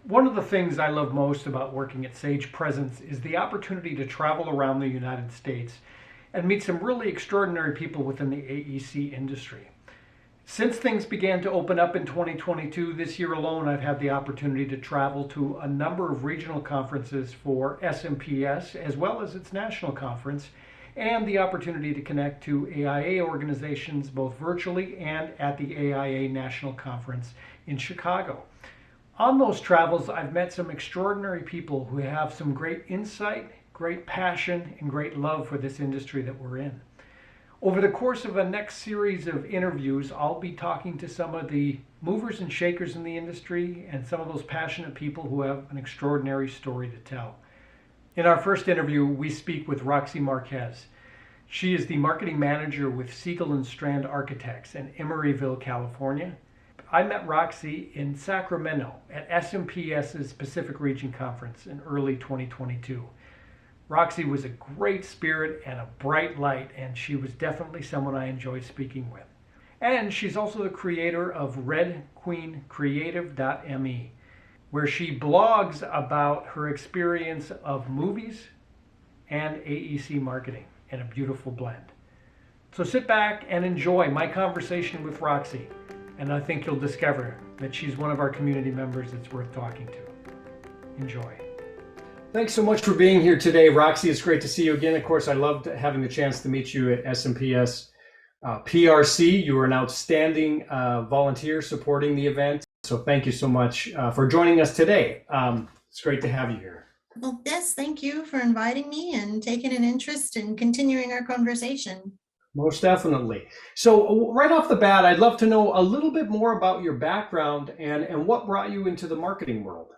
One of the things I love most about working at SagePresence is the opportunity to travel around the United States and meet some really extraordinary people within the AEC industry. Since things began to open up in 2022, this year alone, I've had the opportunity to travel to a number of regional conferences for SMPS as well as its national conference, and the opportunity to connect to AIA organizations both virtually and at the AIA National Conference in Chicago. On those travels, I've met some extraordinary people who have some great insight, great passion, and great love for this industry that we're in. Over the course of a next series of interviews, I'll be talking to some of the movers and shakers in the industry and some of those passionate people who have an extraordinary story to tell. In our first interview, we speak with Roxie Marquez. She is the marketing manager with Siegel and Strand Architects in Emeryville, California. I met Roxie in Sacramento at SMPS's Pacific Region Conference in early 2022. Roxie was a great spirit and a bright light, and she was definitely someone I enjoyed speaking with. And she's also the creator of redqueencreative.me, where she blogs about her experience of movies and AEC marketing in a beautiful blend. So sit back and enjoy my conversation with Roxie, and I think you'll discover that she's one of our community members that's worth talking to. Enjoy. Thanks so much for being here today, Roxie. It's great to see you again. Of course, I loved having the chance to meet you at SMPS PRC. You were an outstanding volunteer supporting the event. So thank you so much for joining us today. It's great to have you here. Well, yes, thank you for inviting me and taking an interest in continuing our conversation. Most definitely. So right off the bat, I'd love to know a little bit more about your background and what brought you into the marketing world.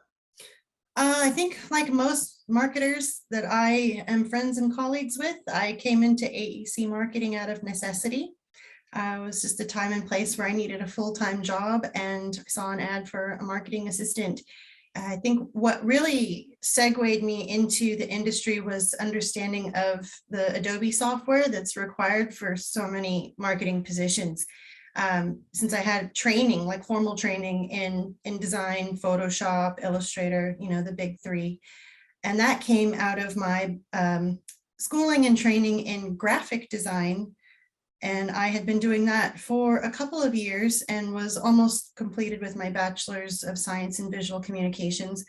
I think like most marketers that I am friends and colleagues with, I came into AEC marketing out of necessity. It was just a time and place where I needed a full-time job, and I saw an ad for a marketing assistant. I think what really segued me into the industry was understanding of the Adobe software that's required for so many marketing positions. Since I had training, like formal training in design, Photoshop, Illustrator, the big three. And that came out of my schooling and training in graphic design. And I had been doing that for a couple of years and was almost completed with my Bachelor's of Science in Visual Communications.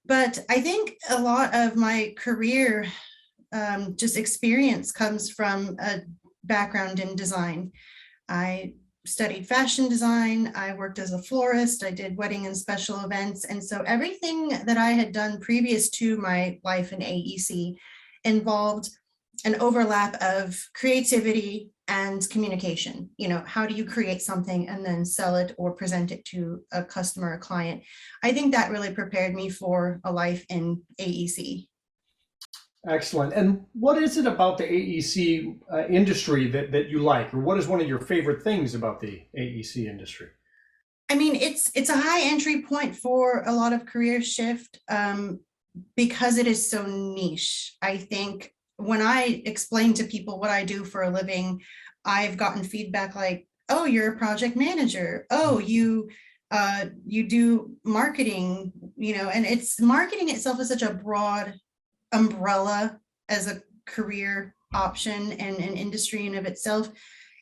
But I think a lot of my career just experience comes from a background in design. I studied fashion design. I worked as a florist. I did wedding and special events. And so everything that I had done previous to my life in AEC involved an overlap of creativity and communication. How do you create something and then sell it or present it to a customer or client? I think that really prepared me for a life in AEC. Excellent. And what is it about the AEC industry that you like, or what is one of your favorite things about the AEC industry? I mean, it's a high entry point for a lot of career shift because it is so niche. I think when I explain to people what I do for a living, I've gotten feedback like, "Oh, you're a project manager. Oh, you do marketing." And marketing itself is such a broad umbrella as a career option and an industry in of itself.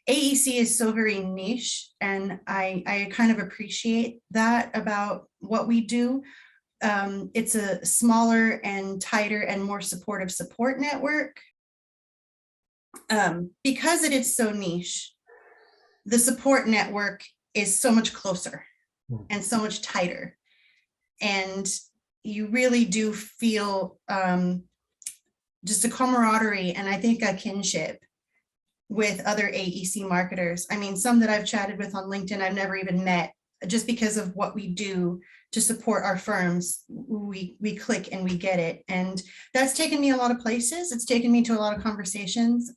AEC is so very niche, and I kind of appreciate that about what we do. It's a smaller and tighter and more supportive support network. Because it is so niche, the support network is so much closer and so much tighter. And you really do feel just a camaraderie and I think a kinship with other AEC marketers. I mean, some that I've chatted with on LinkedIn, I've never even met, just because of what we do to support our firms. We click and we get it. And that's taken me a lot of places. It's taken me to a lot of conversations.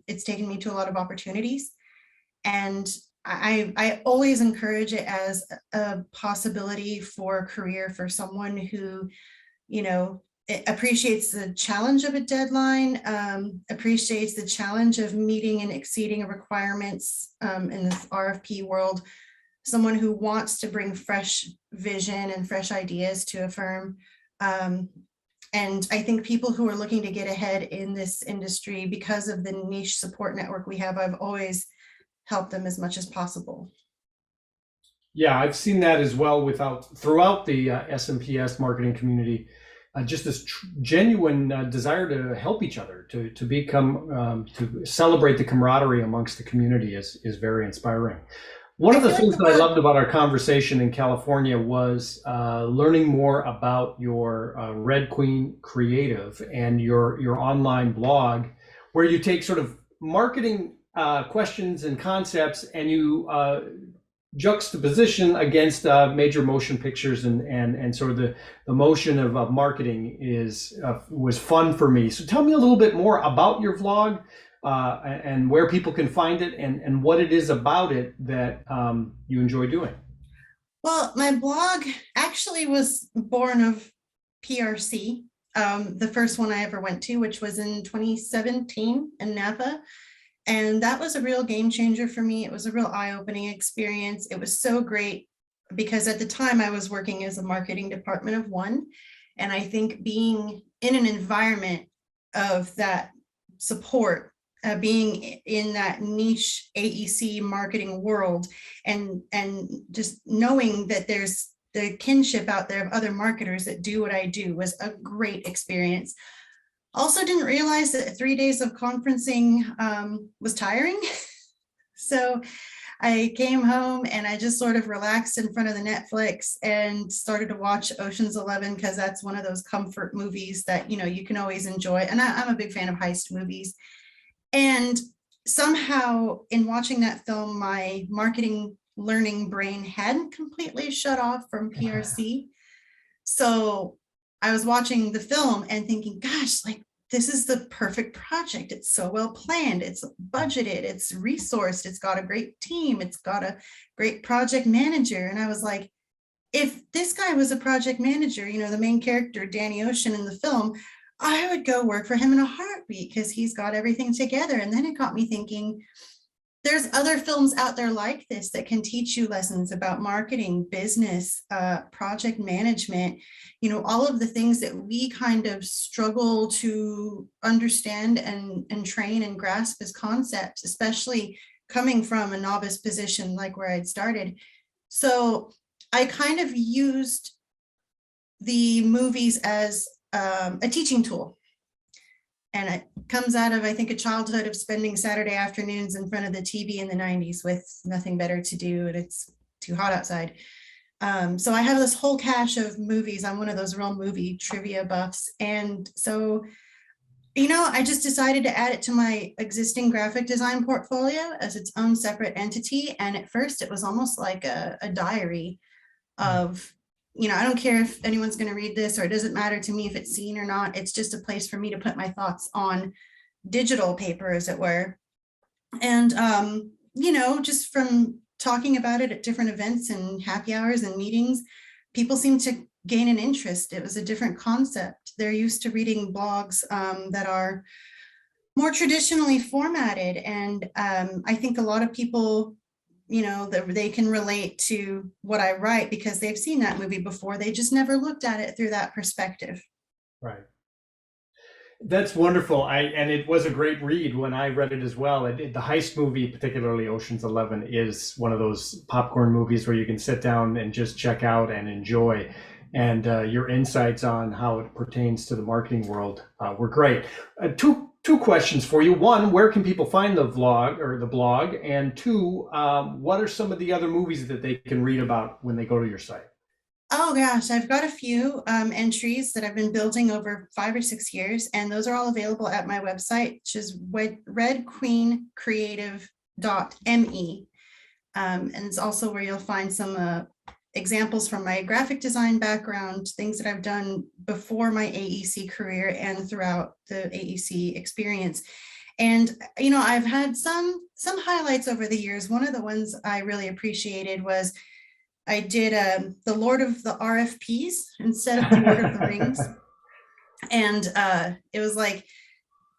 It's taken me to a lot of opportunities. And I always encourage it as a possibility for a career for someone who, appreciates the challenge of a deadline, appreciates the challenge of meeting and exceeding requirements in this RFP world. someone who wants to bring fresh vision and fresh ideas to a firm. And I think people who are looking to get ahead in this industry, because of the niche support network we have, I've always helped them as much as possible. Yeah, I've seen that as well throughout the SMPS marketing community. Just this genuine desire to help each other, to become, to celebrate the camaraderie amongst the community is very inspiring. One of the things that I loved about our conversation in California was learning more about your Red Queen Creative and your online blog, where you take sort of marketing questions and concepts and you juxtaposition against major motion pictures and sort of the motion of marketing was fun for me. So tell me a little bit more about your vlog and where people can find it and what it is about it that you enjoy doing. Well, my blog actually was born of PRC, the first one I ever went to, which was in 2017 in Napa. And that was a real game changer for me. It was a real eye-opening experience. It was so great because at the time I was working as a marketing department of one. And I think being in an environment of that support, being in that niche AEC marketing world, and just knowing that there's the kinship out there of other marketers that do what I do was a great experience. Also didn't realize that 3 days of conferencing was tiring. So I came home and I just sort of relaxed in front of the Netflix and started to watch Ocean's 11 because that's one of those comfort movies that, you know, you can always enjoy. And I'm a big fan of heist movies. And somehow in watching that film, my marketing learning brain hadn't completely shut off from PRC. So I was watching the film and thinking, gosh, like, this is the perfect project. It's so well planned. It's budgeted. It's resourced. It's got a great team. It's got a great project manager. And I was like, if this guy was a project manager, you know, the main character, Danny Ocean in the film, I would go work for him in a heartbeat because he's got everything together. And then it got me thinking, there's other films out there like this that can teach you lessons about marketing, business, project management, you know, all of the things that we kind of struggle to understand and train and grasp as concepts, especially coming from a novice position like where I'd started. So I kind of used the movies as a teaching tool. And it comes out of, I think, a childhood of spending Saturday afternoons in front of the TV in the 90s with nothing better to do, and it's too hot outside. So I have this whole cache of movies. I'm one of those real movie trivia buffs. And so, you know, I just decided to add it to my existing graphic design portfolio as its own separate entity. And at first it was almost like a diary of, you know, I don't care if anyone's going to read this, or it doesn't matter to me if it's seen or not. It's just a place for me to put my thoughts on digital paper, as it were. And, you know, just from talking about it at different events and happy hours and meetings, people seem to gain an interest. It was a different concept. They're used to reading blogs that are more traditionally formatted. And I think a lot of people, you know, that they can relate to what I write because they've seen that movie before. They just never looked at it through that perspective. Right. That's wonderful. And it was a great read when I read it as well. The heist movie, particularly Ocean's 11, is one of those popcorn movies where you can sit down and just check out and enjoy. And your insights on how it pertains to the marketing world were great. Two questions for you. One, where can people find the vlog or the blog? And two, what are some of the other movies that they can read about when they go to your site? Oh gosh, I've got a few entries that I've been building over 5 or 6 years, and those are all available at my website, which is redqueencreative.me. And it's also where you'll find some examples from my graphic design background, things that I've done before my AEC career and throughout the AEC experience. And, you know, I've had some highlights over the years. One of the ones I really appreciated was I did the Lord of the RFPs instead of the Lord of the Rings. And it was like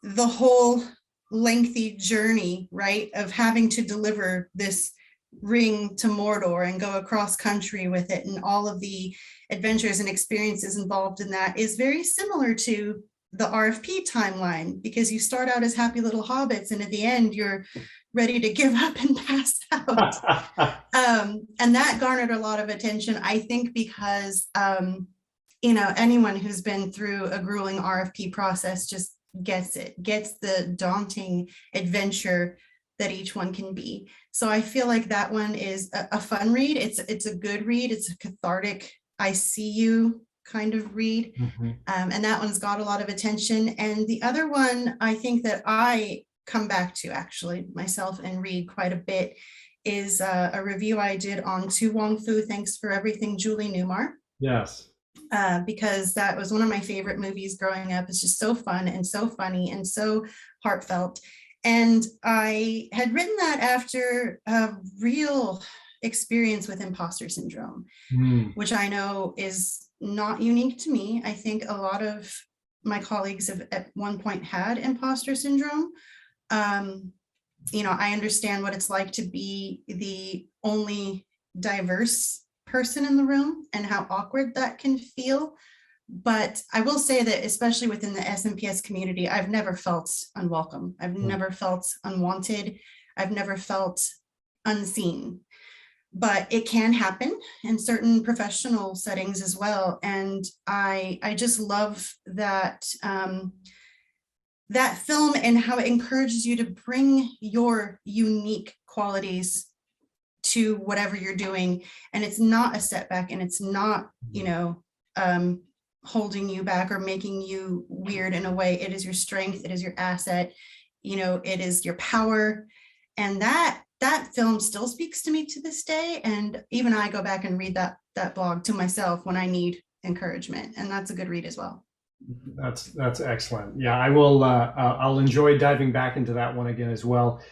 the whole lengthy journey, right, of having to deliver this ring to Mordor and go across country with it, and all of the adventures and experiences involved in that is very similar to the RFP timeline, because you start out as happy little hobbits and at the end you're ready to give up and pass out. And that garnered a lot of attention, I think, because anyone who's been through a grueling RFP process just gets the daunting adventure that each one can be. So I feel like that one is a fun read. It's a good read. It's a cathartic, I see you kind of read. And that one's got a lot of attention. And the other one I think that I come back to actually myself and read quite a bit is a review I did on To Wong Fu, Thanks for Everything, Julie Newmar. Yes. Because that was one of my favorite movies growing up. It's just so fun and so funny and so heartfelt. And I had written that after a real experience with imposter syndrome, which I know is not unique to me. I think a lot of my colleagues have at one point had imposter syndrome. I understand what it's like to be the only diverse person in the room and how awkward that can feel. But I will say that, especially within the SMPS community, I've never felt unwelcome. I've never felt unwanted. I've never felt unseen. But it can happen in certain professional settings as well. And I just love that that film and how it encourages you to bring your unique qualities to whatever you're doing. And it's not a setback, and it's not, holding you back or making you weird in a way. It is your strength. It is your asset. It is your power. And that film still speaks to me to this day. And even I go back and read that blog to myself when I need encouragement. And that's a good read as well. That's excellent. Yeah, I will. I'll enjoy diving back into that one again as well.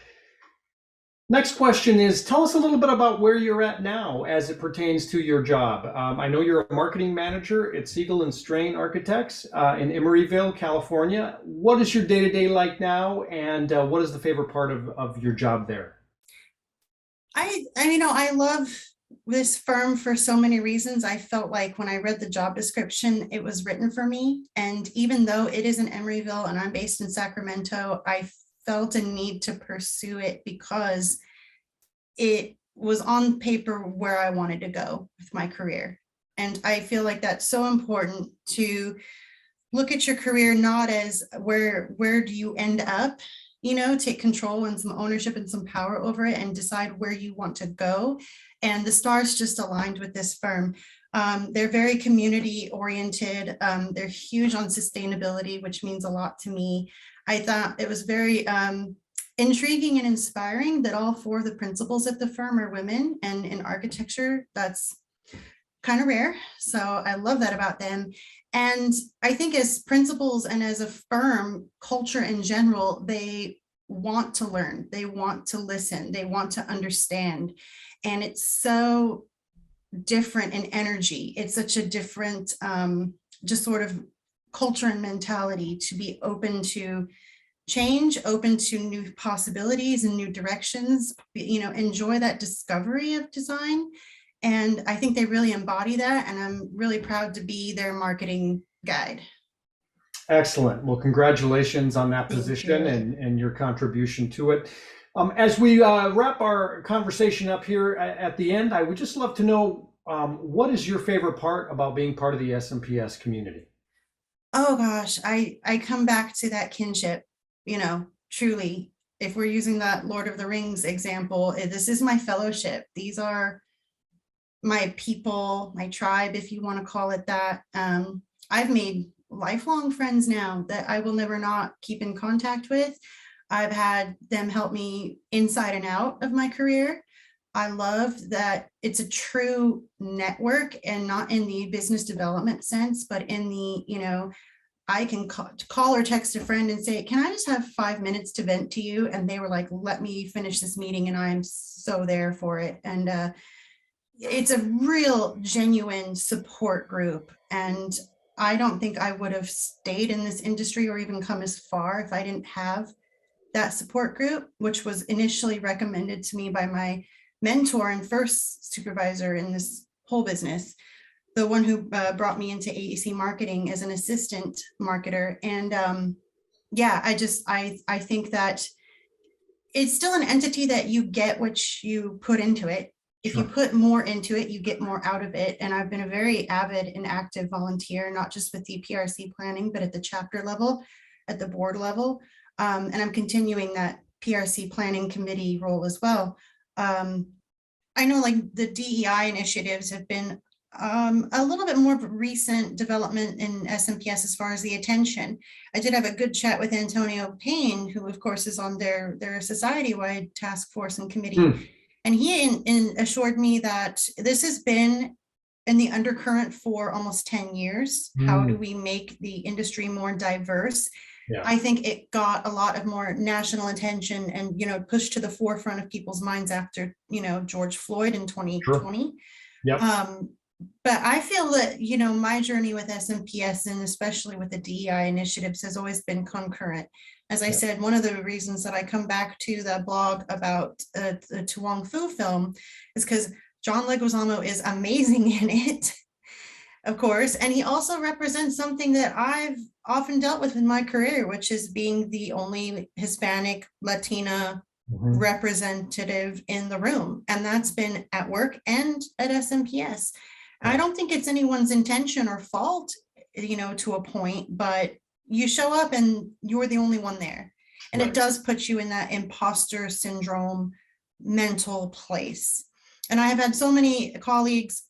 Next question is, tell us a little bit about where you're at now as it pertains to your job. I know you're a marketing manager at Siegel and Strain Architects in Emeryville, California. What is your day-to-day like now, and what is the favorite part of your job there? I love this firm for so many reasons. I felt like when I read the job description, it was written for me. And even though it is in Emeryville and I'm based in Sacramento, I felt a need to pursue it because it was on paper where I wanted to go with my career. And I feel like that's so important, to look at your career not as where do you end up, take control and some ownership and some power over it and decide where you want to go. And the stars just aligned with this firm. They're very community oriented. They're huge on sustainability, which means a lot to me. I thought it was very intriguing and inspiring that all 4 of the principals at the firm are women, and in architecture, that's kind of rare. So I love that about them. And I think as principals and as a firm, culture in general, they want to learn, they want to listen, they want to understand. And it's so different in energy. It's such a different just sort of culture and mentality to be open to change, open to new possibilities and new directions, enjoy that discovery of design. And I think they really embody that. And I'm really proud to be their marketing guide. Excellent. Well, congratulations on that position and your contribution to it. As we wrap our conversation up here at the end, I would just love to know, what is your favorite part about being part of the SMPS community? Oh gosh, I come back to that kinship, truly. If we're using that Lord of the Rings example, this is my fellowship. These are my people, my tribe, if you want to call it that. I've made lifelong friends now that I will never not keep in contact with. I've had them help me inside and out of my career. I love that it's a true network, and not in the business development sense, but in the, I can call or text a friend and say, can I just have 5 minutes to vent to you? And they were like, let me finish this meeting, and I'm so there for it. And it's a real genuine support group. And I don't think I would have stayed in this industry or even come as far if I didn't have that support group, which was initially recommended to me by my mentor and first supervisor in this whole business, the one who brought me into AEC marketing as an assistant marketer. And yeah, I think that it's still an entity that you get what you put into it. If you put more into it, you get more out of it. And I've been a very avid and active volunteer, not just with the PRC planning, but at the chapter level, at the board level. And I'm continuing that PRC planning committee role as well. I know like the DEI initiatives have been a little bit more recent development in SMPS as far as the attention. I did have a good chat with Antonio Payne, who of course is on their society-wide task force and committee. And he assured me that this has been in the undercurrent for almost 10 years. How do we make the industry more diverse? Yeah. I think it got a lot of more national attention and, pushed to the forefront of people's minds after, George Floyd in 2020. Sure. Yep. But I feel that, my journey with SMPS and especially with the DEI initiatives has always been concurrent. As I said, one of the reasons that I come back to the blog about the Tuong Fu film is because John Leguizamo is amazing in it, of course, and he also represents something that I've often dealt with in my career, which is being the only Hispanic, Latina representative in the room. And that's been at work and at SMPS. I don't think it's anyone's intention or fault, to a point, but you show up and you're the only one there. And it does put you in that imposter syndrome mental place. And I have had so many colleagues,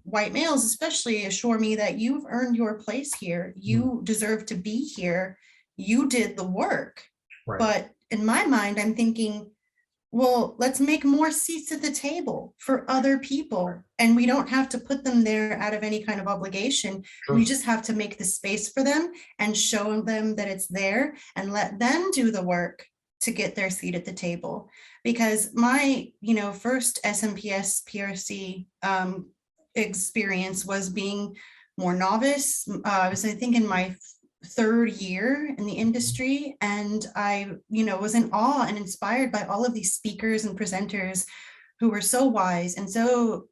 white males especially, assure me that you've earned your place here. You deserve to be here. You did the work. Right. But in my mind, I'm thinking, well, let's make more seats at the table for other people. And we don't have to put them there out of any kind of obligation. Sure. We just have to make the space for them and show them that it's there and let them do the work to get their seat at the table. Because my, first SMPS PRC experience was being more novice. I was, I think, in my third year in the industry, and I was in awe and inspired by all of these speakers and presenters who were so wise and so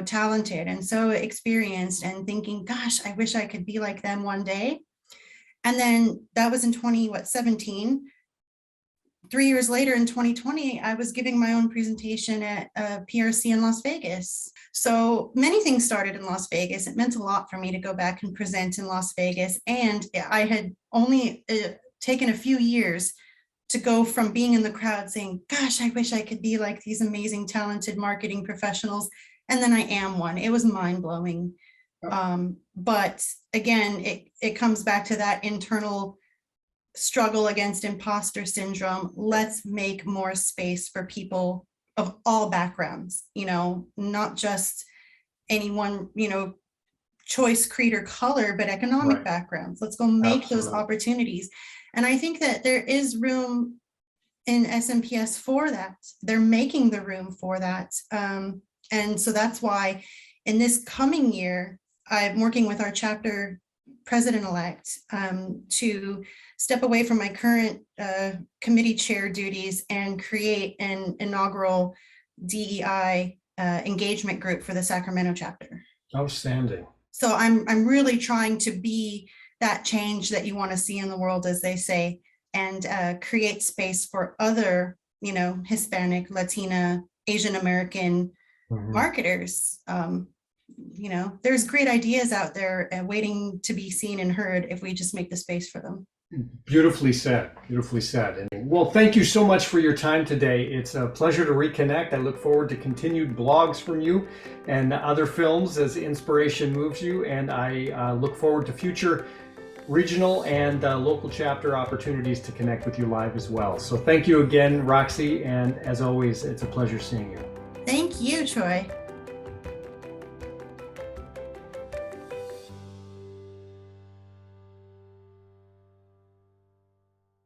talented and so experienced, and thinking, gosh, I wish I could be like them one day. And then that was in 2017. 3 years later, in 2020, I was giving my own presentation at PRC in Las Vegas. So many things started in Las Vegas. It meant a lot for me to go back and present in Las Vegas. And I had only taken a few years to go from being in the crowd saying, gosh, I wish I could be like these amazing, talented marketing professionals. And then I am one. It was mind-blowing. But again, it comes back to that internal struggle against imposter syndrome. Let's make more space for people of all backgrounds, not just any one, choice, creed, or color, but economic backgrounds. Let's go make those opportunities. And I think that there is room in SMPS for that. They're making the room for that. And so that's why in this coming year, I'm working with our chapter president-elect to step away from my current committee chair duties and create an inaugural DEI engagement group for the Sacramento chapter. Outstanding. So I'm really trying to be that change that you want to see in the world, as they say, and create space for other, Hispanic, Latina, Asian American marketers. There's great ideas out there waiting to be seen and heard if we just make the space for them. Beautifully said. Beautifully said. And well, thank you so much for your time today. It's a pleasure to reconnect. I look forward to continued blogs from you and other films as inspiration moves you. And I look forward to future regional and local chapter opportunities to connect with you live as well. So thank you again, Roxie. And as always, it's a pleasure seeing you. Thank you, Troy.